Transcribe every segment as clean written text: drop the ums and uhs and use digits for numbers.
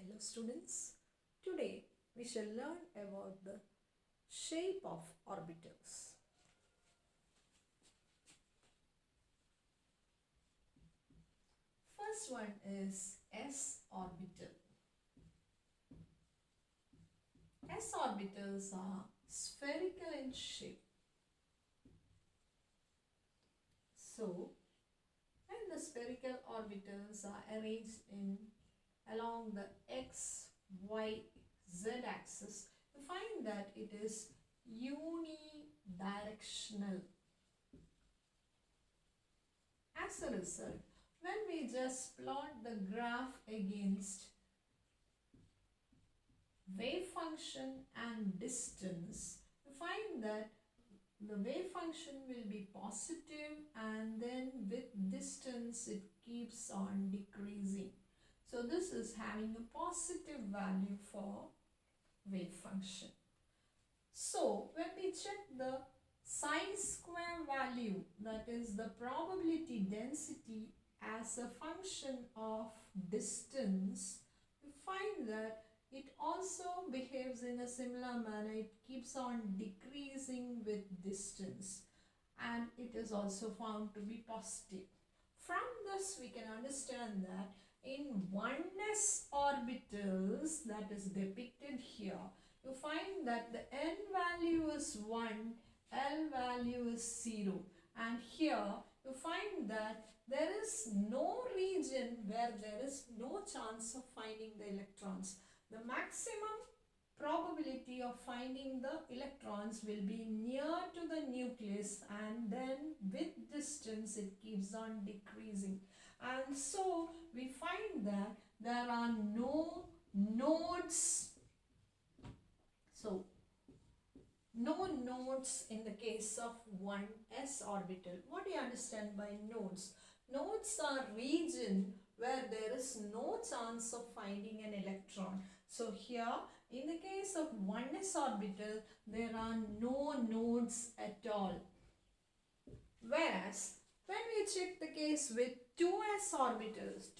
Hello students, today we shall learn about the shape of orbitals. First one is S orbital. S orbitals are spherical in shape. So, when the spherical orbitals are arranged along the x, y, z axis, you find that it is unidirectional. As a result, when we just plot the graph against wave function and distance, you find that the wave function will be positive and then with distance it keeps on decreasing. So this is having a positive value for wave function. So when we check the chi-square value, that is the probability density as a function of distance, we find that it also behaves in a similar manner. It keeps on decreasing with distance and it is also found to be positive. From this we can understand that in 1s orbitals, that is depicted here, you find that the n value is 1, L value is 0, and here you find that there is no region where there is no chance of finding the electrons. The maximum probability of finding the electrons will be near to the nucleus, and then with distance it keeps on decreasing. And so we find that there are no nodes. So no nodes in the case of 1s orbital. What do you understand by nodes? Nodes are region where there is no chance of finding an electron. So here in the case of 1s orbital, there are no nodes at all. Whereas when we check the case with 2s orbitals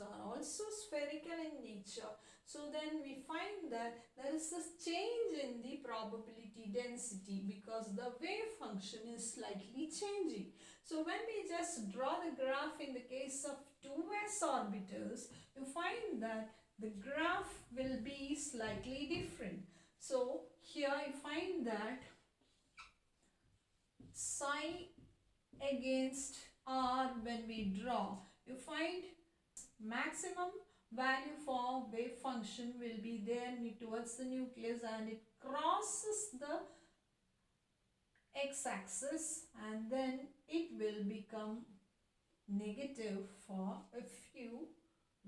are also spherical in nature. So then we find that there is a change in the probability density because the wave function is slightly changing. So when we just draw the graph in the case of 2s orbitals, you find that the graph will be slightly different. So here you find that psi against r, when we draw, you find maximum value for wave function will be there towards the nucleus and it crosses the x-axis and then it will become negative for a few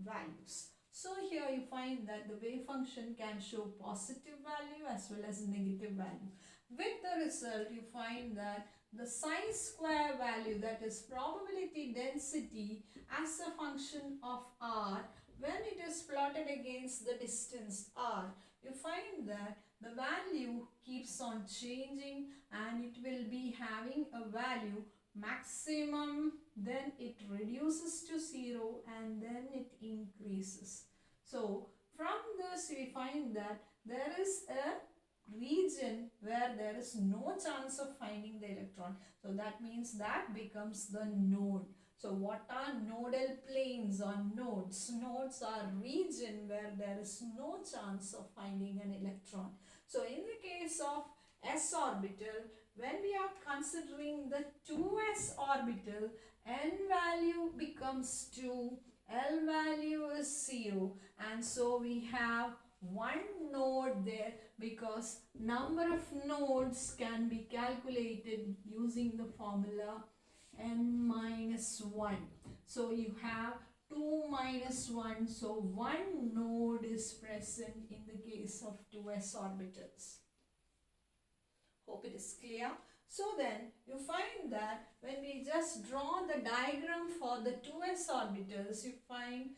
values. So here you find that the wave function can show positive value as well as negative value. With the result, you find that the chi-square value, that is probability density as a function of r, when it is plotted against the distance r, you find that the value keeps on changing and it will be having a value maximum, then it reduces to 0 and then it increases. So from this we find that there is a region where there is no chance of finding the electron. So that means that becomes the node. So what are nodal planes or nodes? Nodes are region where there is no chance of finding an electron. So in the case of s orbital, when we are considering the 2s orbital, n value becomes 2, L value is 0, and so we have one node there because number of nodes can be calculated using the formula n minus 1. So you have 2 minus 1, so one node is present in the case of 2s orbitals. Hope it is clear. So then you find that when we just draw the diagram for the 2s orbitals, you find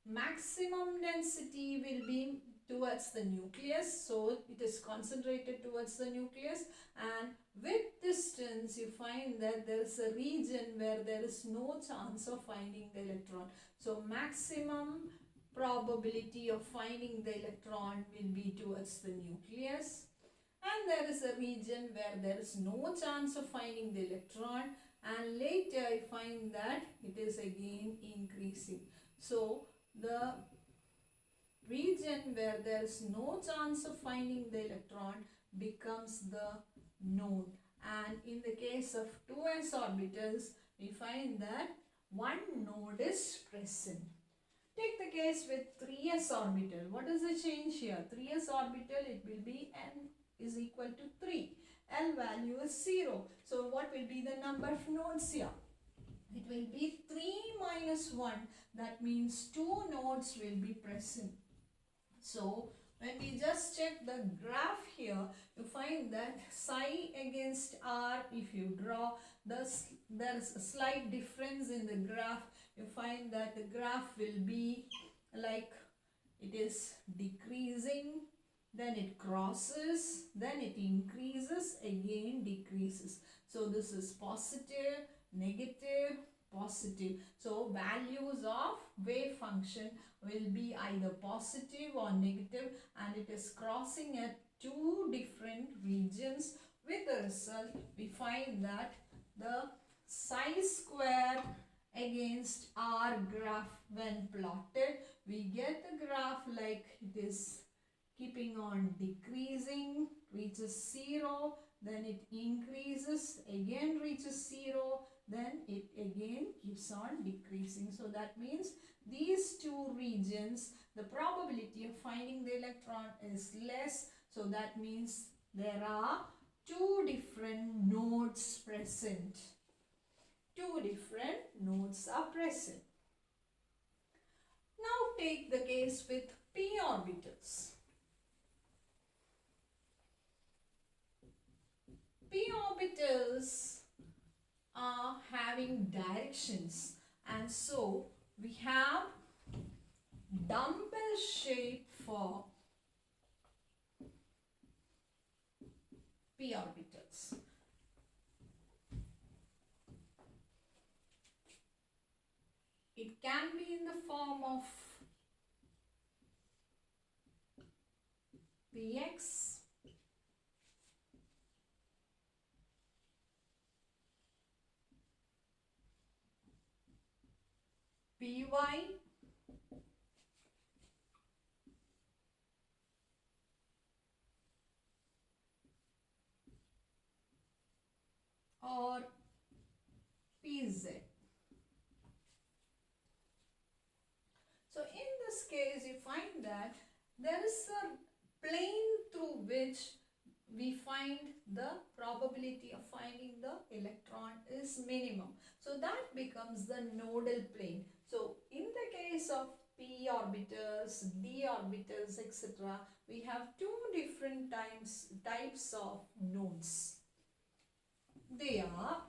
maximum density will be towards the nucleus, so it is concentrated towards the nucleus, and with distance you find that there is a region where there is no chance of finding the electron. So maximum probability of finding the electron will be towards the nucleus, and there is a region where there is no chance of finding the electron, and later I find that it is again increasing. So the region where there is no chance of finding the electron becomes the node, and in the case of 2s orbitals we find that one node is present. Take the case with 3s orbital. What is the change here? 3s orbital, it will be n is equal to 3. L value is 0. So what will be the number of nodes here? It will be 3 minus 1. That means 2 nodes will be present. So when we just check the graph here, you find that psi against r, if you draw, there is a slight difference in the graph. You find that the graph will be like it is decreasing, then it crosses, then it increases, again decreases. So this is positive, negative, positive. So values of wave function will be either positive or negative, and it is crossing at two different regions. With the result, we find that the psi square against r graph, when plotted, we get the graph like it is keeping on decreasing, reaches 0, then it increases, again reaches 0, then it again keeps on decreasing. So that means these two regions, the probability of finding the electron is less. So that means there are two different nodes present. Two different nodes are present. Now take the case with p orbitals. P orbitals are having directions, and so we have dumbbell shape for p orbitals. It can be in the form of px, py, or pz. So in this case you find that there is a plane through which we find the probability of finding the electron is minimum. So that becomes the nodal plane. So in the case of p orbitals, d orbitals, etc., we have two different types of nodes. They are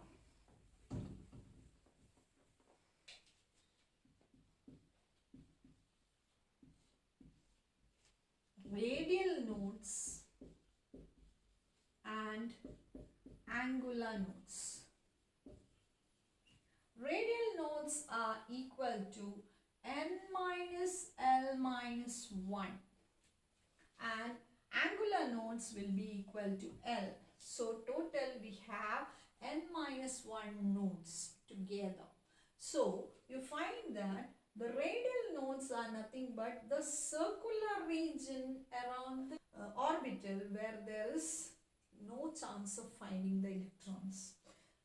radial nodes and angular nodes. Radial nodes are equal to n minus L minus 1, and angular nodes will be equal to L. So total we have n minus 1 nodes together. So you find that the radial nodes are nothing but the circular region around the orbital where there is no chance of finding the electrons.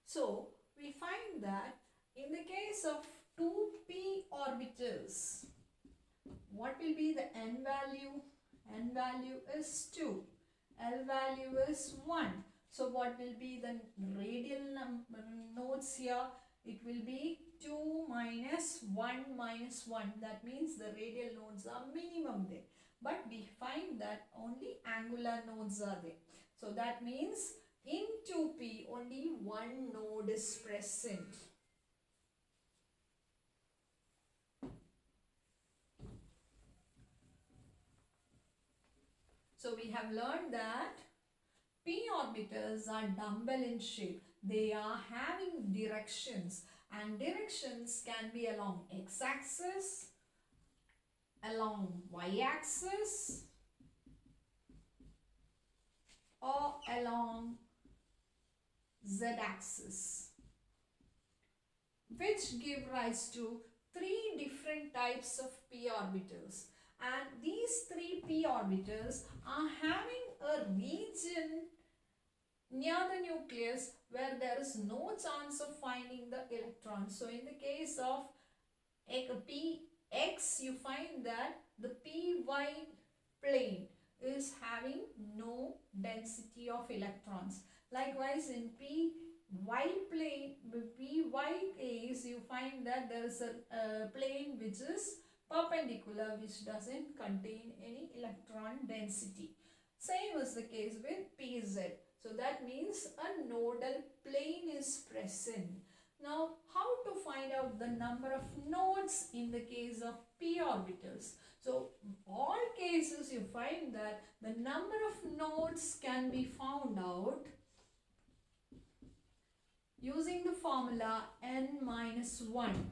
So we find that in the case of 2p orbitals, what will be the n value? N value is 2. L value is 1. So what will be the radial nodes here? It will be 2 minus 1 minus 1. That means the radial nodes are minimum there. But we find that only angular nodes are there. So that means in 2p only one node is present. So we have learned that p orbitals are dumbbell in shape. They are having directions, and directions can be along x-axis, along y-axis or along z-axis, which give rise to three different types of p orbitals. And these three p orbitals are having a region near the nucleus where there is no chance of finding the electron. So in the case of px, you find that the py plane is having no density of electrons. Likewise, in py plane, py case, you find that there is a plane which is perpendicular, which doesn't contain any electron density. Same is the case with pz. So that means a nodal plane is present. Now, how to find out the number of nodes in the case of p orbitals? So, all cases you find that the number of nodes can be found out using the formula n minus 1.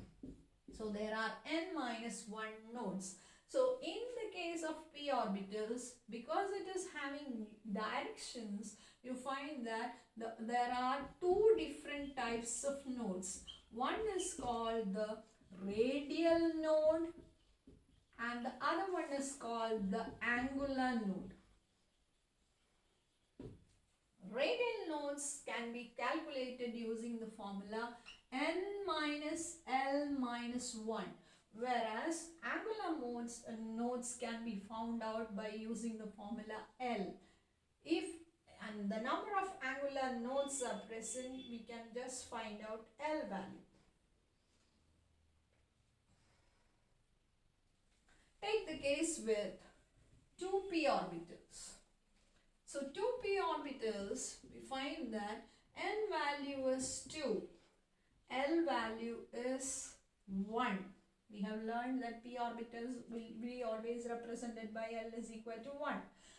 So, there are n minus 1 nodes. So, in the case of p orbitals, because it is having directions, you find that there are two different types of nodes. One is called the radial node and the other one is called the angular node. Radial nodes can be calculated using the formula n minus L minus 1, whereas angular nodes can be found out by using the formula L. And the number of angular nodes are present, we can just find out L value. Take the case with 2p orbitals. So 2p orbitals, we find that n value is 2, L value is 1. We have learned that p orbitals will be always represented by L is equal to 1.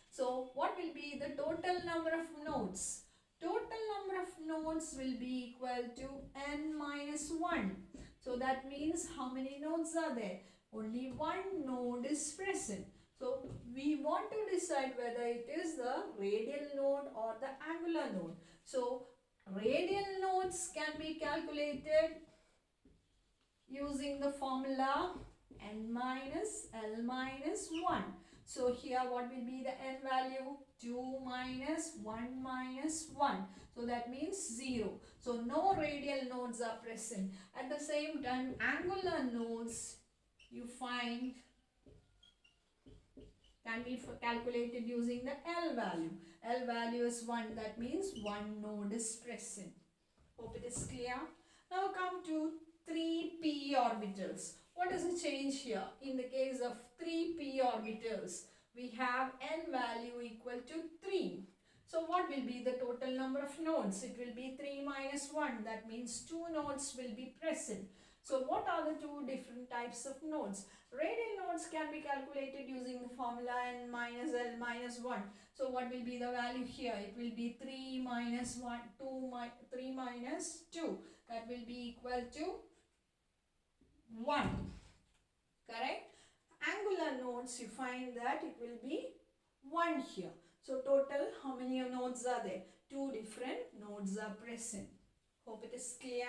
So what will be the total number of nodes? Total number of nodes will be equal to n minus 1. So that means how many nodes are there? Only one node is present. So we want to decide whether it is the radial node or the angular node. So radial nodes can be calculated using the formula n minus L minus 1. So here what will be the n value? 2 minus 1 minus 1. So that means 0. So no radial nodes are present. At the same time, angular nodes you find can be calculated using the L value. L value is 1. That means one node is present. Hope it is clear. Now come to 3p orbitals. What is the change here? In the case of 3p orbitals, we have n value equal to 3. So what will be the total number of nodes? It will be 3 minus 1. That means 2 nodes will be present. So what are the two different types of nodes? Radial nodes can be calculated using the formula n minus L minus 1. So what will be the value here? It will be 3 minus 1, 3 minus 2. That will be equal to 1. Correct? Angular nodes, you find that it will be 1 here. So total, how many nodes are there? 2 different nodes are present. Hope it is clear.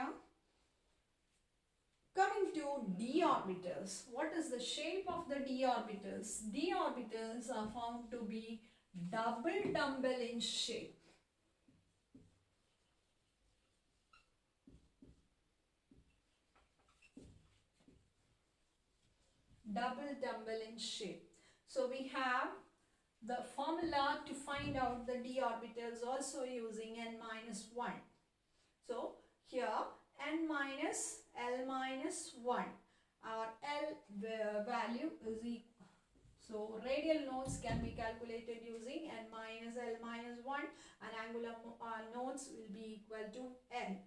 Coming to d orbitals. What is the shape of the d orbitals? D orbitals are found to be double dumbbell in shape. Double dumbbell in shape. So we have the formula to find out the d orbitals also using n minus 1. So here n minus L minus 1. Our L value is equal. So radial nodes can be calculated using n minus L minus 1 and angular nodes will be equal to n.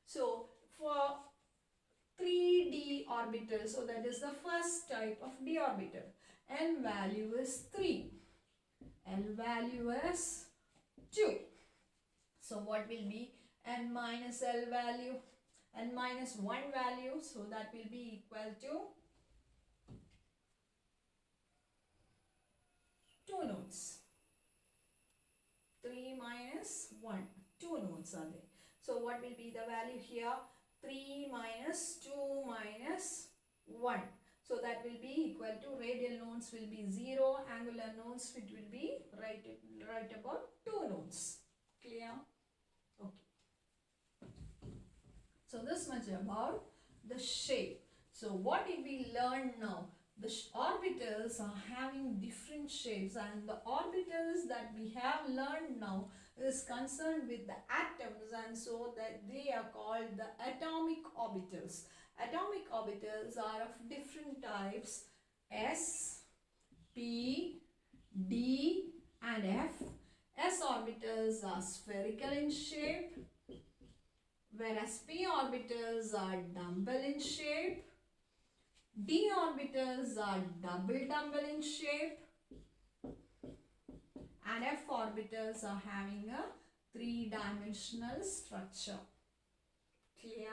So for 3d orbital, so that is the first type of d orbital, n value is 3, L value is 2. So what will be n minus L value? N minus 1 value, so that will be equal to 2 nodes. 3 minus 1. 2 nodes are there. So what will be the value here? 3 minus 2 minus 1. So that will be equal to radial nodes will be 0. Angular nodes it will be right about 2 nodes. Clear? Okay. So this much about the shape. So what did we learn now? The orbitals are having different shapes, and the orbitals that we have learned now is concerned with the atoms, and so that they are called the atomic orbitals. Atomic orbitals are of different types: S, P, D and F. S orbitals are spherical in shape, whereas P orbitals are dumbbell in shape. D orbitals are double dumbbell in shape, and F orbitals are having a three-dimensional structure. Clear?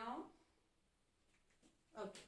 Okay.